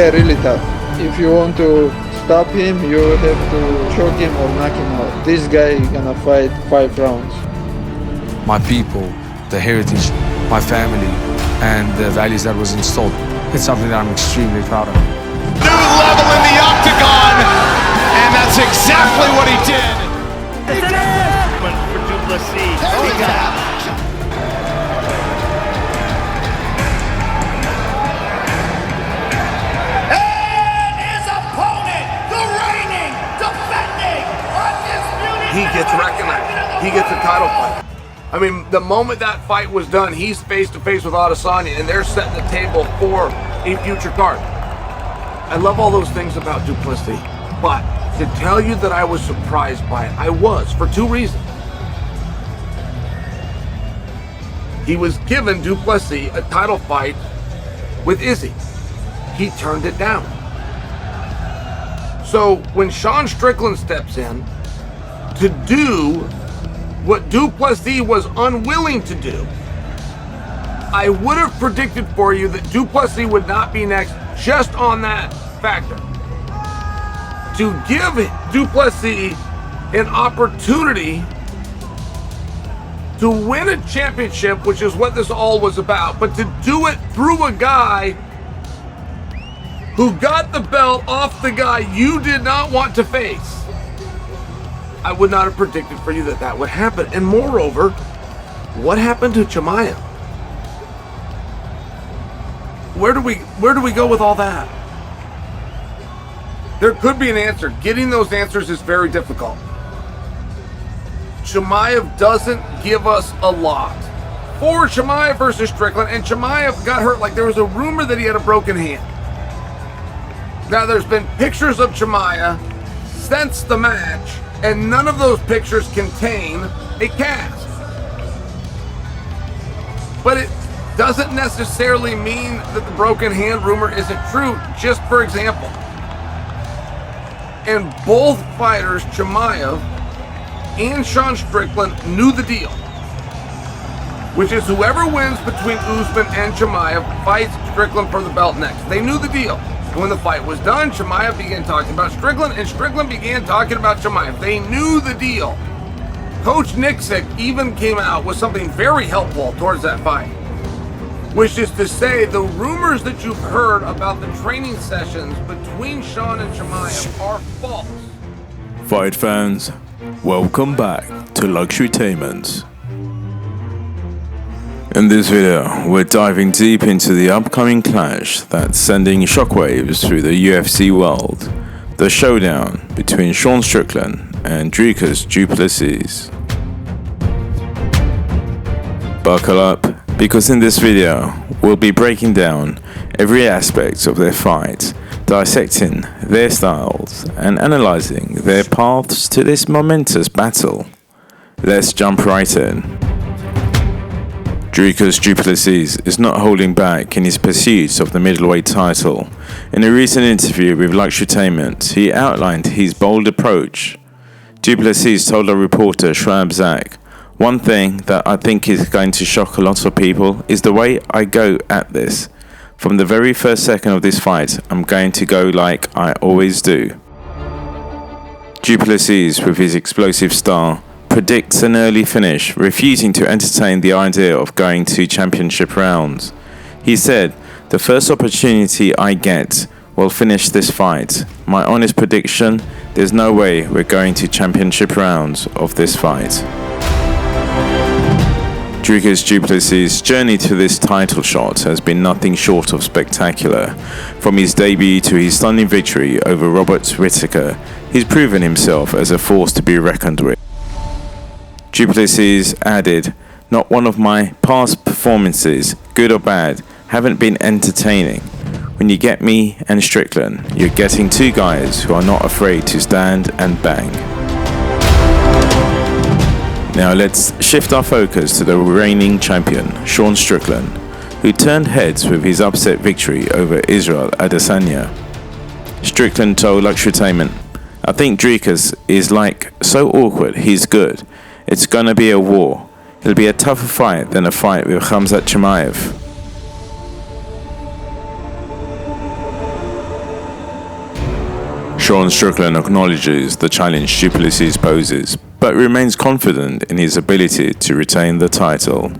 guy really tough. If you want to stop him, you have to choke him or knock him out. This guy gonna fight 5 rounds. My people, the heritage, my family, and the values that was installed. It's something that I'm extremely proud of. New level in the octagon, and that's exactly what he did. For Du Plessis. He gets recognized. He gets a title fight. I mean, the moment that fight was done, he's face to face with Adesanya, and they're setting the table for a future card. I love all those things about Du Plessis, but to tell you that I was surprised by it, I was, for 2 reasons. He was given, Du Plessis, a title fight with Izzy. He turned it down. So when Sean Strickland steps in to do what Du Plessis was unwilling to do, I would have predicted for you that Du Plessis would not be next just on that factor. To give Du Plessis an opportunity to win a championship, which is what this all was about, but to do it through a guy who got the belt off the guy you did not want to face, I would not have predicted for you that that would happen. And moreover, what happened to Chimaev? Where do we go with all that? There could be an answer. Getting those answers is very difficult. Chimaev doesn't give us a lot. For Chimaev versus Strickland, and Chimaev got hurt. Like, there was a rumor that he had a broken hand. Now, there's been pictures of Chimaev since the match, and none of those pictures contain a cast. But it doesn't necessarily mean that the broken hand rumor isn't true. Just for example, and both fighters, Chimaev and Sean Strickland, knew the deal, which is whoever wins between Usman and Chimaev fights Strickland for the belt next. They knew the deal. When the fight was done, Chimaev began talking about Strickland, and Strickland began talking about Chimaev. They knew the deal. Coach Nixick even came out with something very helpful towards that fight, which is to say the rumors that you've heard about the training sessions between Sean and Chimaev are false. Fight fans, welcome back to Luxurytainment. In this video, we're diving deep into the upcoming clash that's sending shockwaves through the UFC world. The showdown between Sean Strickland and Dricus Du Plessis. Buckle up, because in this video, we'll be breaking down every aspect of their fight, dissecting their styles, and analyzing their paths to this momentous battle. Let's jump right in. Dricus Du Plessis is not holding back in his pursuit of the middleweight title. In a recent interview with Luxurytainment, he outlined his bold approach. Du Plessis told a reporter, Schwab Zach, "One thing that I think is going to shock a lot of people is the way I go at this. From the very first second of this fight, I'm going to go like I always do." Du Plessis, with his explosive style, predicts an early finish, refusing to entertain the idea of going to championship rounds. He said, "The first opportunity I get will finish this fight. My honest prediction, there's no way we're going to championship rounds of this fight." Dricus Du Plessis' journey to this title shot has been nothing short of spectacular. From his debut to his stunning victory over Robert Whittaker, he's proven himself as a force to be reckoned with. Du Plessis added, "Not one of my past performances, good or bad, haven't been entertaining. When you get me and Strickland, you're getting 2 guys who are not afraid to stand and bang." Now let's shift our focus to the reigning champion, Sean Strickland, who turned heads with his upset victory over Israel Adesanya. Strickland told Luxurytainment, "I think Dricus is like so awkward, he's good. It's gonna be a war. It'll be a tougher fight than a fight with Khamzat Chimaev." Sean Strickland acknowledges the challenge Du Plessis poses, but remains confident in his ability to retain the title.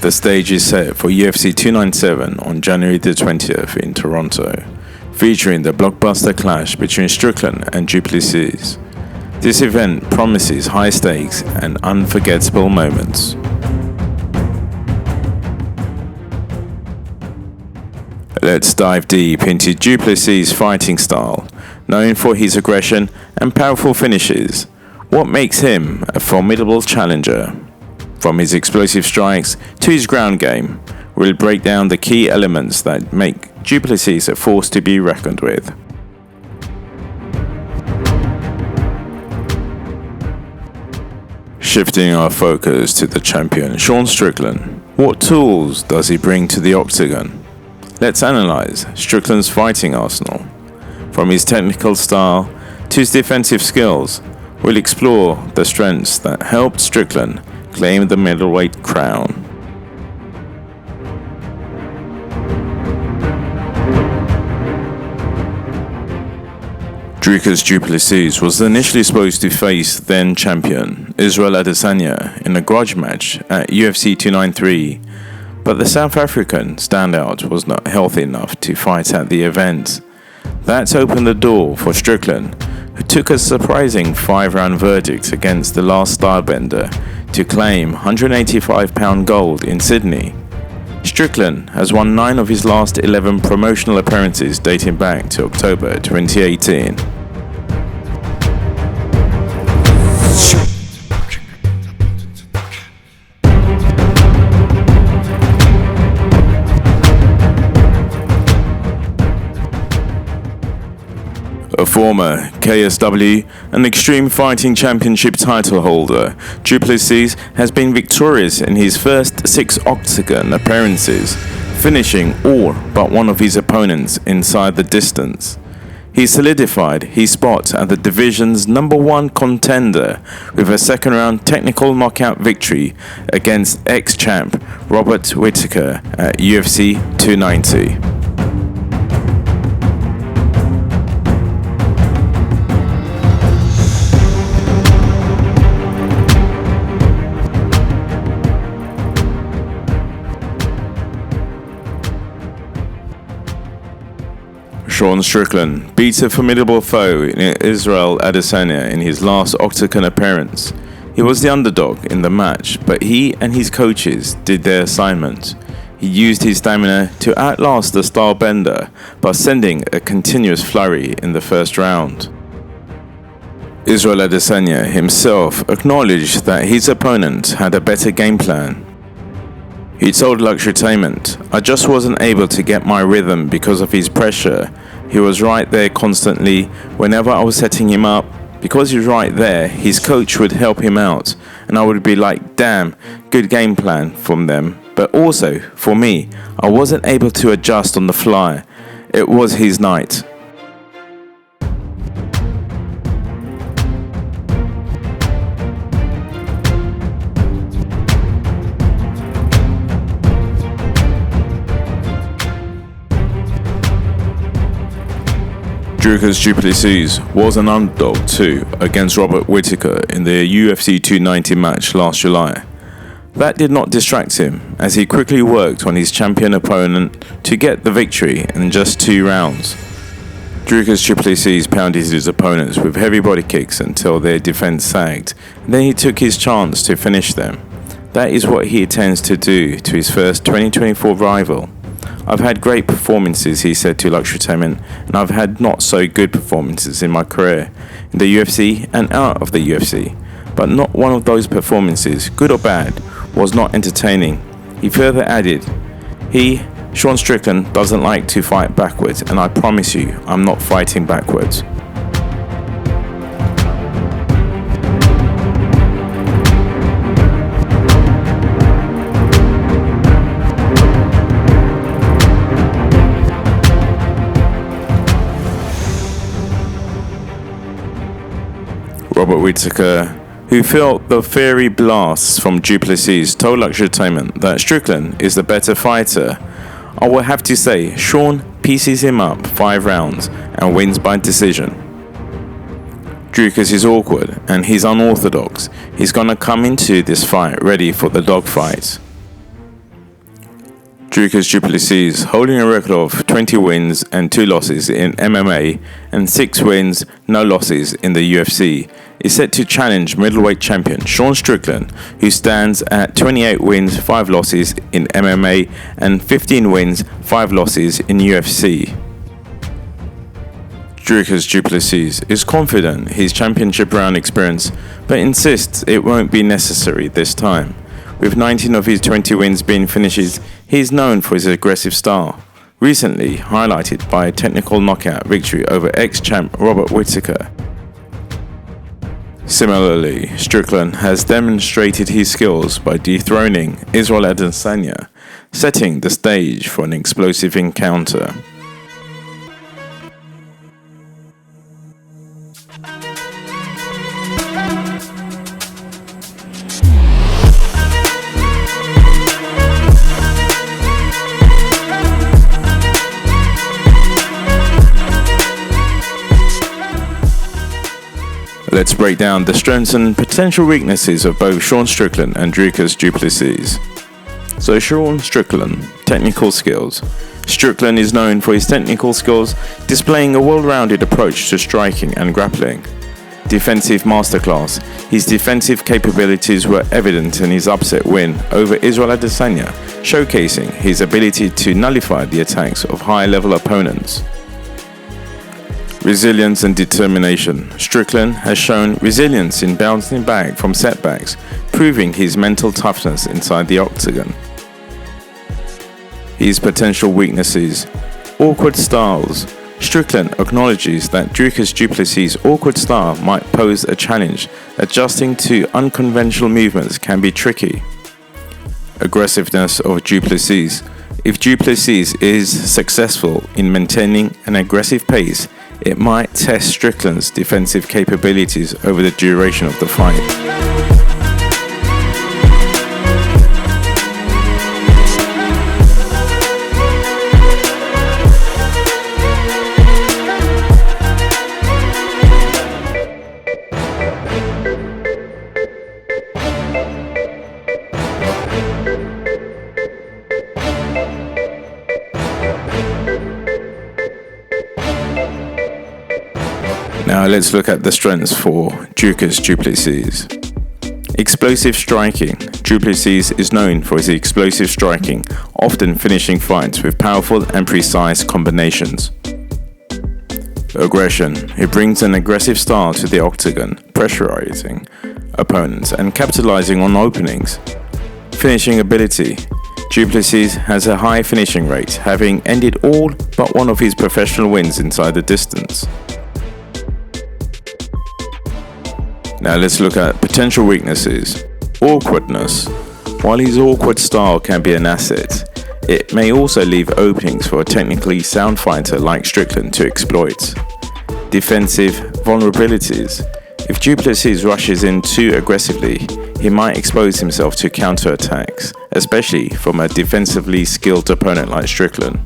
The stage is set for UFC 297 on January the 20th in Toronto, featuring the blockbuster clash between Strickland and Du Plessis. This event promises high stakes and unforgettable moments. Let's dive deep into Du Plessis' fighting style, known for his aggression and powerful finishes. What makes him a formidable challenger? From his explosive strikes to his ground game, we'll break down the key elements that make Du Plessis a force to be reckoned with. Shifting our focus to the champion, Sean Strickland. What tools does he bring to the octagon? Let's analyze Strickland's fighting arsenal. From his technical style to his defensive skills, we'll explore the strengths that helped Strickland claim the middleweight crown. Dricus Du Plessis was initially supposed to face then champion Israel Adesanya in a grudge match at UFC 293, but the South African standout was not healthy enough to fight at the event. That opened the door for Strickland, who took a surprising 5-round verdict against the last stylebender to claim 185-pound gold in Sydney. Strickland has won 9 of his last 11 promotional appearances dating back to October 2018. A former KSW and Extreme Fighting Championship title holder, Du Plessis has been victorious in his first 6 octagon appearances, finishing all but one of his opponents inside the distance. He solidified his spot at the division's #1 contender with a second-round technical knockout victory against ex-champ Robert Whittaker at UFC 290. Sean Strickland beats a formidable foe in Israel Adesanya in his last octagon appearance. He was the underdog in the match, but he and his coaches did their assignment. He used his stamina to outlast the stylebender by sending a continuous flurry in the first round. Israel Adesanya himself acknowledged that his opponent had a better game plan. He told Luxurytainment, "I just wasn't able to get my rhythm because of his pressure. He was right there constantly whenever I was setting him up. Because he's right there, his coach would help him out, and I would be like, damn, good game plan from them. But also, for me, I wasn't able to adjust on the fly. It was his night." Dricus Du Plessis was an underdog too against Robert Whittaker in the UFC 290 match last July. That did not distract him, as he quickly worked on his champion opponent to get the victory in just 2 rounds. Dricus Du Plessis pounded his opponents with heavy body kicks until their defense sagged, and then he took his chance to finish them. That is what he intends to do to his first 2024 rival. "I've had great performances," he said to Luxurytainment, "and I've had not so good performances in my career, in the UFC and out of the UFC. But not one of those performances, good or bad, was not entertaining." He further added, Sean Strickland, doesn't like to fight backwards, and I promise you, I'm not fighting backwards. Robert Whittaker, who felt the fiery blasts from Du Plessis, told Luxurytainment that Strickland is the better fighter. "I will have to say, Sean pieces him up 5 rounds and wins by decision. Dricus is awkward and he's unorthodox. He's gonna come into this fight ready for the dogfight. Dricus Du Plessis, holding a record of 20 wins and 2 losses in MMA and 6 wins, no losses in the UFC, is set to challenge middleweight champion Sean Strickland, who stands at 28 wins, 5 losses in MMA and 15 wins, 5 losses in UFC. Dricus Du Plessis is confident his championship round experience, but insists it won't be necessary this time. With 19 of his 20 wins being finishes, he is known for his aggressive style, recently highlighted by a technical knockout victory over ex-champ Robert Whittaker. Similarly, Strickland has demonstrated his skills by dethroning Israel Adesanya, setting the stage for an explosive encounter. Let's break down the strengths and potential weaknesses of both Sean Strickland and Dricus Du Plessis. So Sean Strickland, technical skills. Strickland is known for his technical skills, displaying a well-rounded approach to striking and grappling. Defensive masterclass. His defensive capabilities were evident in his upset win over Israel Adesanya, showcasing his ability to nullify the attacks of high-level opponents. Resilience and determination. Strickland has shown resilience in bouncing back from setbacks, proving his mental toughness inside the octagon. His potential weaknesses. Awkward styles. Strickland acknowledges that Dricus Du Plessis' awkward style might pose a challenge. Adjusting to unconventional movements can be tricky. Aggressiveness of Du Plessis. If Du Plessis is successful in maintaining an aggressive pace, it might test Strickland's defensive capabilities over the duration of the fight. Now let's look at the strengths for Dricus Du Plessis. Explosive striking. Du Plessis is known for his explosive striking, often finishing fights with powerful and precise combinations. Aggression. He brings an aggressive style to the octagon, pressurizing opponents and capitalizing on openings. Finishing ability. Du Plessis has a high finishing rate, having ended all but one of his professional wins inside the distance. Now let's look at potential weaknesses. Awkwardness. While his awkward style can be an asset, it may also leave openings for a technically sound fighter like Strickland to exploit. Defensive vulnerabilities. If Du Plessis rushes in too aggressively, he might expose himself to counterattacks, especially from a defensively skilled opponent like Strickland.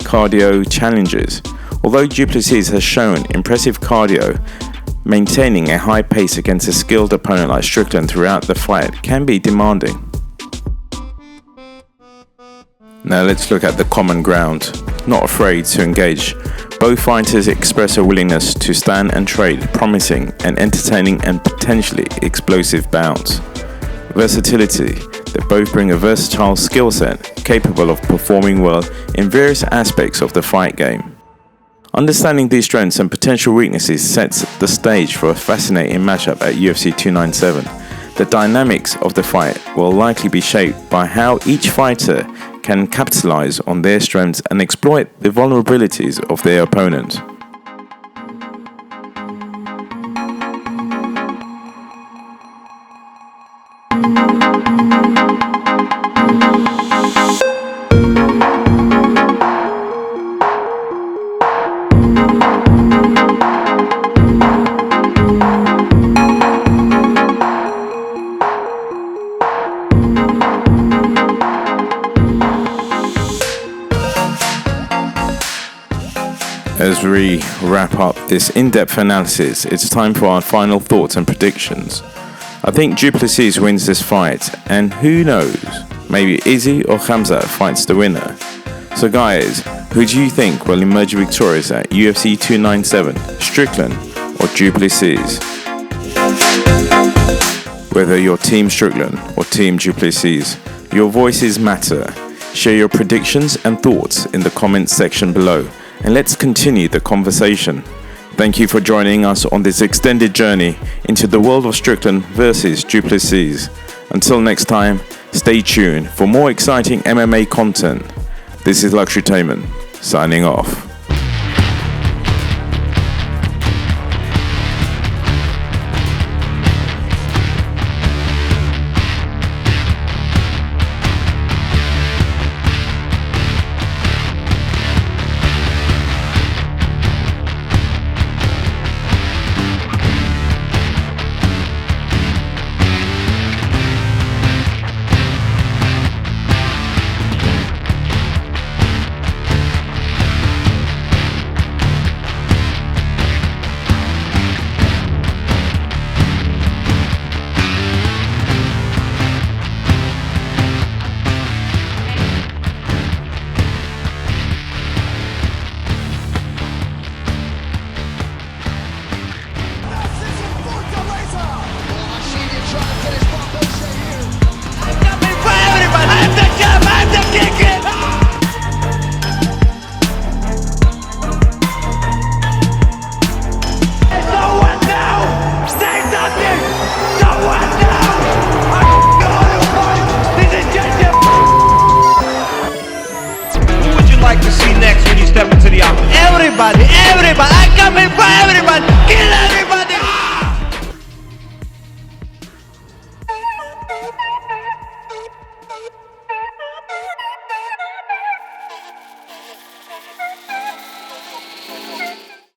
Cardio challenges. Although Du Plessis has shown impressive cardio, maintaining a high pace against a skilled opponent like Strickland throughout the fight can be demanding. Now let's look at the common ground. Not afraid to engage. Both fighters express a willingness to stand and trade, promising an entertaining and potentially explosive bout. Versatility. They both bring a versatile skill set, capable of performing well in various aspects of the fight game. Understanding these strengths and potential weaknesses sets the stage for a fascinating matchup at UFC 297. The dynamics of the fight will likely be shaped by how each fighter can capitalize on their strengths and exploit the vulnerabilities of their opponent. wrap up this in-depth analysis, it's time for our final thoughts and predictions. I think Du Plessis wins this fight, and who knows, maybe Izzy or Khamzat fights the winner. So guys, who do you think will emerge victorious at UFC 297, Strickland or Du Plessis? Whether you're Team Strickland or Team Du Plessis, your voices matter. Share your predictions and thoughts in the comments section below, and let's continue the conversation. Thank you for joining us on this extended journey into the world of Strickland versus Du Plessis. Until next time, stay tuned for more exciting MMA content. This is Luxurytainment, signing off.